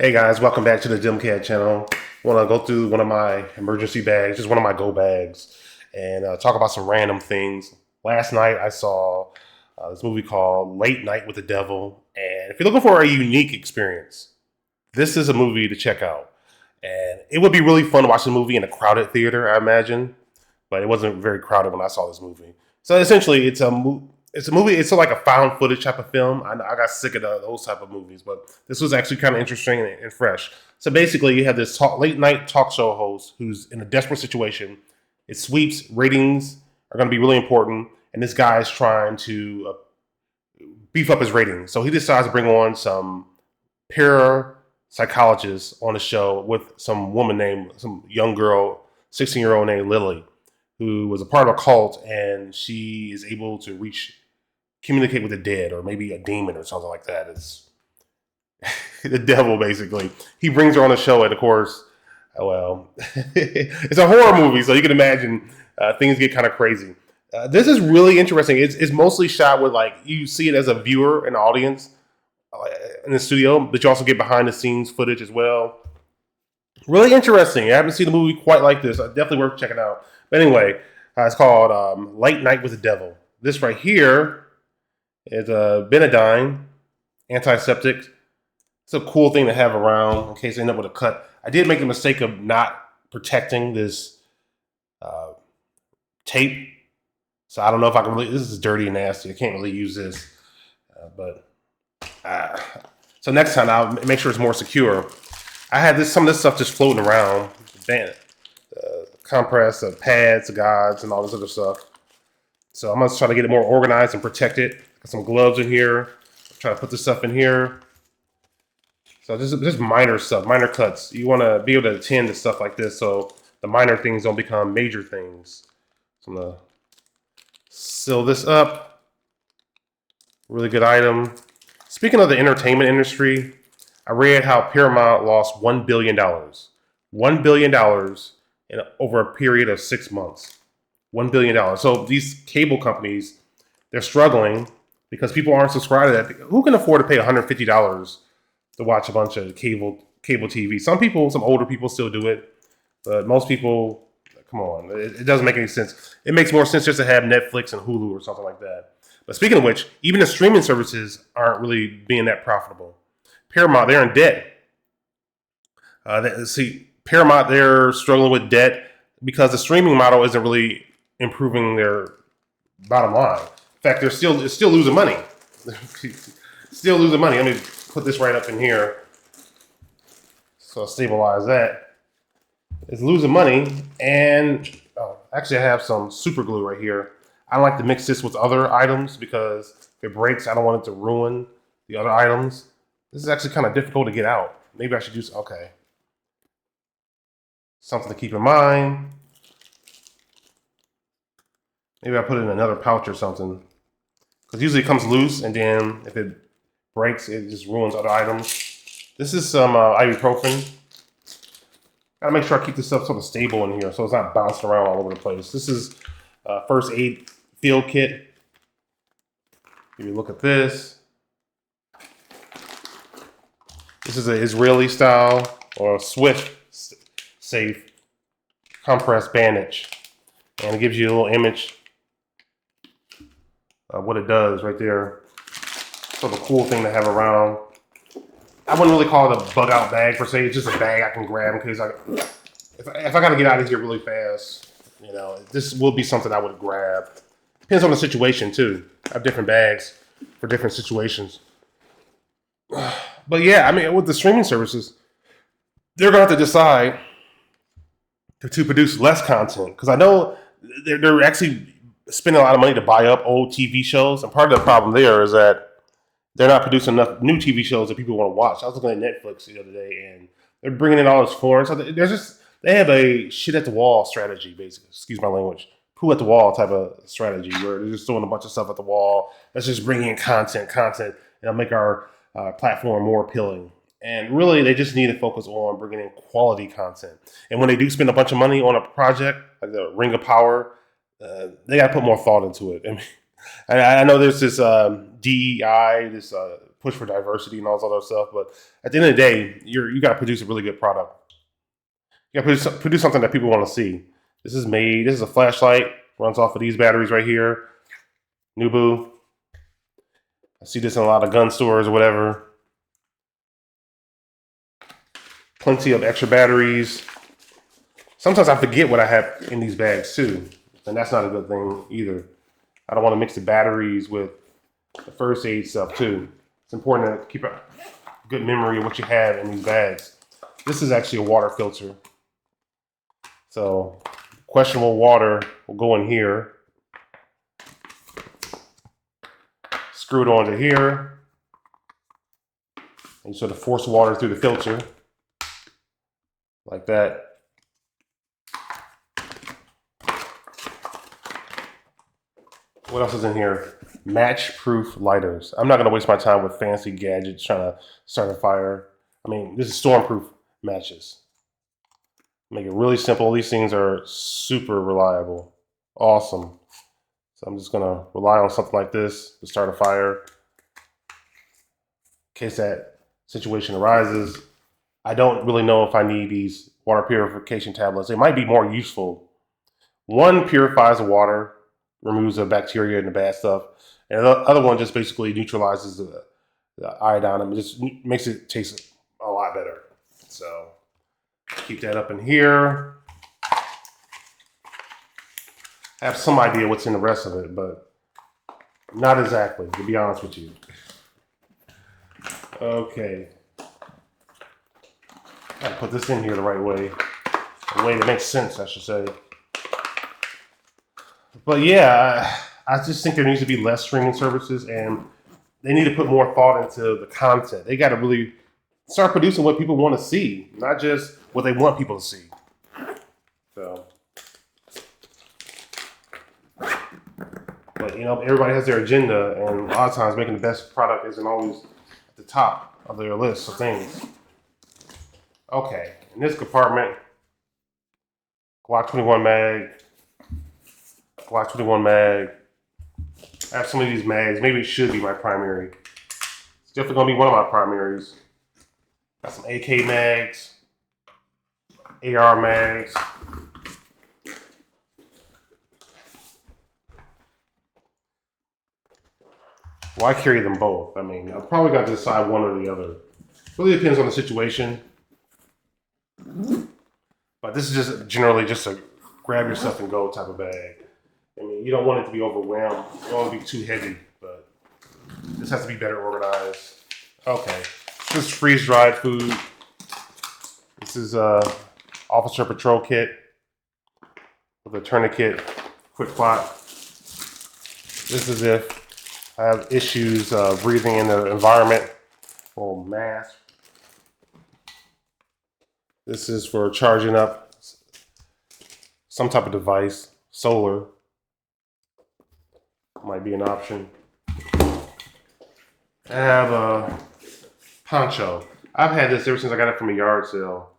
Hey guys, welcome back to the DimCat channel. Want to go through one of my emergency bags, just one of my go bags, and talk about some random things. Last night I saw this movie called Late Night with the Devil, and if you're looking for a unique experience, this is a movie to check out. And it would be really fun to watch the movie in a crowded theater, I imagine, but it wasn't very crowded when I saw this movie. So essentially, it's a movie. It's like a found footage type of film. I got sick of those type of movies, but this was actually kind of interesting and fresh. So basically, you have this late night talk show host who's in a desperate situation. It sweeps ratings are going to be really important, and this guy is trying to beef up his ratings. So he decides to bring on some parapsychologists on the show with some young girl, 16-year old named Lily, who was a part of a cult, and she is able to communicate with the dead, or maybe a demon or something like that. It's the devil, basically. He brings her on the show, and of course, it's a horror movie, so you can imagine things get kind of crazy. This is really interesting. It's mostly shot with, like, you see it as a viewer and audience in the studio, but you also get behind the scenes footage as well. Really interesting. I haven't seen a movie quite like this. Definitely worth checking out. But anyway, it's called Late Night with the Devil. This right here is a Benadine antiseptic. It's a cool thing to have around in case I end up with a cut. I did make the mistake of not protecting this uh, tape, so I don't know if I can really. This is dirty and nasty. I can't really use this, so next time I'll make sure it's more secure. I had some of this stuff just floating around, compress, pads, guides, and all this other stuff. So I'm gonna try to get it more organized and protect it. Got some gloves in here. Try to put this stuff in here. So just minor stuff, minor cuts. You want to be able to attend to stuff like this, so the minor things don't become major things. So I'm gonna seal this up. Really good item. Speaking of the entertainment industry, I read how Paramount lost $1 billion. $1 billion in over a period of 6 months. $1 billion. So these cable companies, they're struggling because people aren't subscribed to that. Who can afford to pay $150 to watch a bunch of cable TV? Some people, some older people still do it, but most people, come on, it doesn't make any sense. It makes more sense just to have Netflix and Hulu or something like that. But speaking of which, even the streaming services aren't really being that profitable. Paramount, they're in debt. Paramount, they're struggling with debt because the streaming model isn't really improving their bottom line. In fact, they're still losing money. Still losing money. Let me put this right up in here. So I'll stabilize that. It's losing money, and actually I have some super glue right here. I don't like to mix this with other items because if it breaks, I don't want it to ruin the other items. This is actually kind of difficult to get out. Maybe I should do okay. Something to keep in mind. Maybe I put it in another pouch or something. Because usually it comes loose, and then if it breaks, it just ruins other items. This is some ibuprofen. Gotta make sure I keep this stuff sort of stable in here so it's not bouncing around all over the place. This is first aid field kit. If you look at this. This is an Israeli style or Swift safe compressed bandage. And it gives you a little image of what it does right there. Sort of a cool thing to have around. I wouldn't really call it a bug out bag per se. It's just a bag I can grab in case if I gotta get out of here really fast. You know, this will be something I would grab. Depends on the situation too. I have different bags for different situations. But yeah, I mean, with the streaming services, they're gonna have to decide to produce less content because I know they're actually spending a lot of money to buy up old TV shows, and part of the problem there is that they're not producing enough new TV shows that people want to watch. I was looking at Netflix the other day, and they're bringing in all this foreign. So they have a shit at the wall strategy, basically. Excuse my language. Poo at the wall type of strategy where they're just throwing a bunch of stuff at the wall. Let's just bring in content, and it'll make our platform more appealing. And really, they just need to focus on bringing in quality content. And when they do spend a bunch of money on a project like the Ring of Power, they got to put more thought into it. I know there's this DEI, this push for diversity and all this other stuff. But at the end of the day, you got to produce a really good product. You got to produce something that people want to see. This is a flashlight, runs off of these batteries right here. Nubu. I see this in a lot of gun stores or whatever. Plenty of extra batteries. Sometimes I forget what I have in these bags too. And that's not a good thing either. I don't want to mix the batteries with the first aid stuff too. It's important to keep a good memory of what you have in these bags. This is actually a water filter. So questionable water will go in here. Screw it onto here. And you sort of force water through the filter. Like that. What else is in here? Match-proof lighters. I'm not going to waste my time with fancy gadgets trying to start a fire. I mean, this is storm-proof matches. Make it really simple. These things are super reliable. Awesome. So I'm just going to rely on something like this to start a fire. In case that situation arises. I don't really know if I need these water purification tablets. They might be more useful. One purifies the water, removes the bacteria and the bad stuff. And the other one just basically neutralizes the iodine and just makes it taste a lot better. So keep that up in here. I have some idea what's in the rest of it, but not exactly, to be honest with you. Okay. Gotta put this in here the right way. The way that makes sense, I should say. But yeah, I just think there needs to be less streaming services, and they need to put more thought into the content. They got to really start producing what people want to see, not just what they want people to see. So, but everybody has their agenda, and a lot of times making the best product isn't always at the top of their list of things. Okay, in this compartment, Glock 21 mag. Glock 21 mag. I have some of these mags. Maybe it should be my primary. It's definitely going to be one of my primaries. Got some AK mags. AR mags. Well, I carry them both. I mean, I'm probably got to decide one or the other. Really depends on the situation. But this is just generally just a grab your stuff and go type of bag. I mean, you don't want it to be overwhelmed. You don't want it to be too heavy, but this has to be better organized. Okay, this is freeze-dried food. This is Officer Patrol Kit with a tourniquet, quick clot. This is if I have issues breathing in the environment. Little mask. This is for charging up some type of device. Solar might be an option. I have a poncho. I've had this ever since I got it from a yard sale.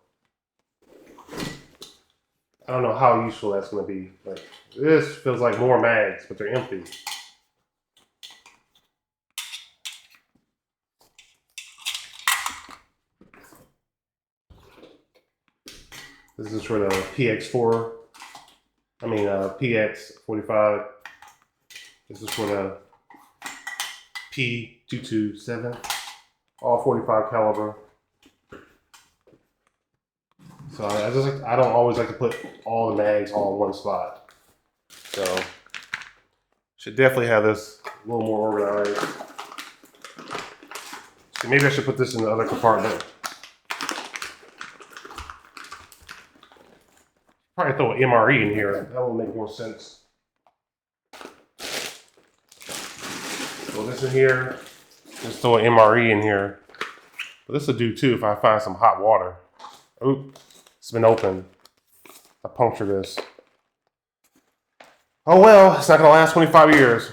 I don't know how useful that's going to be. Like, this feels like more mags, but they're empty. This is for the PX4. I mean, PX45. This is for the P227. All 45 caliber. So I don't always like to put all the mags all in one spot. So should definitely have this a little more organized. So maybe I should put this in the other compartment. Probably throw an MRE in here. That will make more sense. Throw this in here. Just throw an MRE in here. But this will do too if I find some hot water. Oop, it's been open. I punctured this. Oh well, it's not gonna last 25 years.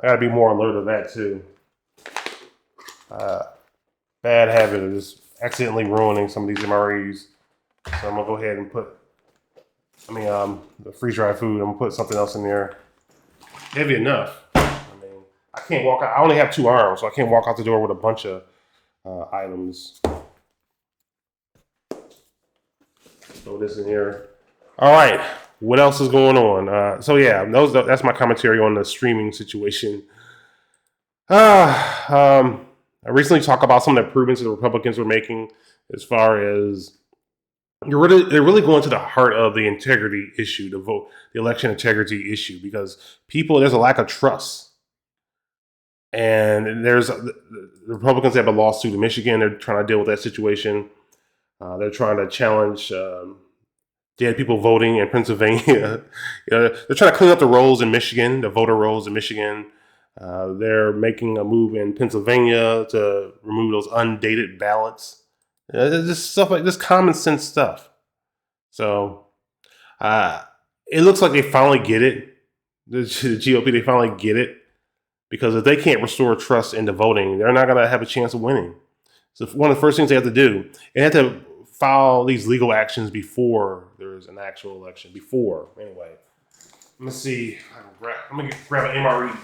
I gotta be more alert of that too. Bad habit of just accidentally ruining some of these MREs. So I'm gonna go ahead and put, the freeze-dried food. I'm gonna put something else in there. Heavy enough. I mean, I can't walk out. I only have 2 arms, so I can't walk out the door with a bunch of items. Throw this in here. All right. What else is going on? So yeah, that's my commentary on the streaming situation. I recently talked about some of the improvements the Republicans were making as far as they're really going to the heart of the integrity issue, the election integrity issue, because there's a lack of trust. And the Republicans have a lawsuit in Michigan. They're trying to deal with that situation. They're trying to challenge dead people voting in Pennsylvania. They're trying to clean up the rolls in Michigan, the voter rolls in Michigan. They're making a move in Pennsylvania to remove those undated ballots. Just stuff like this, common sense stuff. So it looks like they finally get it. The GOP, they finally get it. Because if they can't restore trust into voting, they're not going to have a chance of winning. So one of the first things they have to do, they have to file these legal actions before there's an actual election. Anyway. Let me see. I'm going to grab an MRE.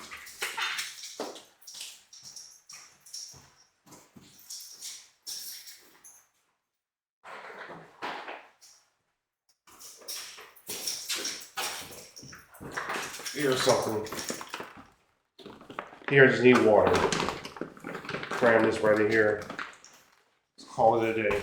Here's something. Here, I just need water. Cram this right in here. Let's call it a day.